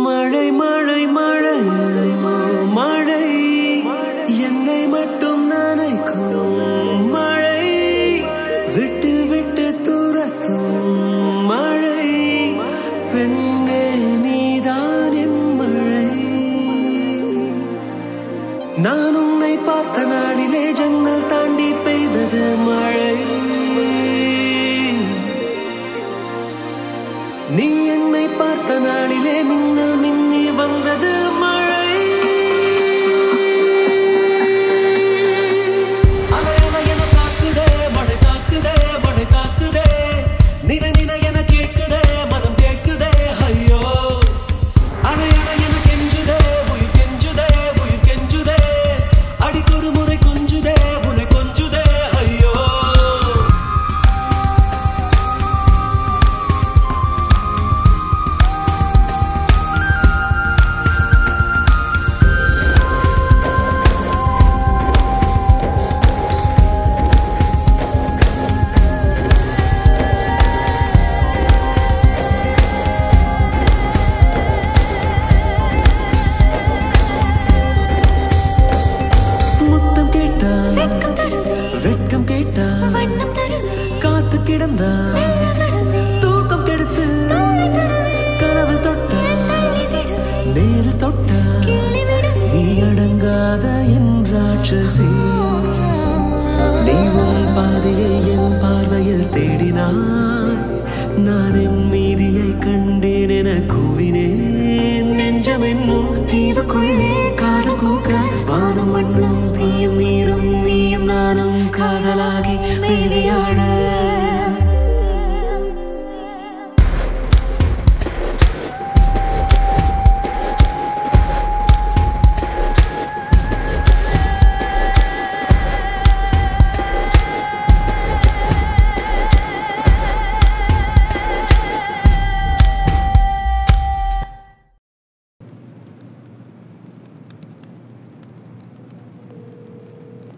மழை மழை மழை மழை என்னை மட்டும் நனைக்கும் மழை விட்டு விட்டு துரத்தும் மழை பெண்ணே நீதான் என் மழை நான் உன்னை பார்த்த நாளிலே ஜன்னல் தாண்டி பெய்தது மழை நீ என்னை பார்த்த நாளிலே மின்னல் மின்னி வந்தது மழை அலையல என தாக்குதே மழை தாக்குதே மழை தாக்குதே நினை நினை என கேட்குதே மனம் கேட்குதே ஐயோ அலையல என கெஞ்சுதே உயிர் கெஞ்சுதே உயிர் கெஞ்சுதே அடிக்கொரு முறை கொஞ்சுதே உன்னை கொஞ்சுதே ஐயோ வெட்கம் கேட்டா காத்து கிடந்தா தூக்கம் கெடுத்து கனவு தொட்டா நேரில் தொட்டா நீ அடங்காத என் ராட்சசி நீ உன் பாதையை என் பார்வையில் தேடினாய் நான் என் மீதியை கண்டேன் என கூவினேன் நெஞ்சம் என்னும் தீவுக்குள்ளே காதல் கூக்க வானம் மண்ணும் தீயும் நீரும் நீயும் நானும் காதலாகி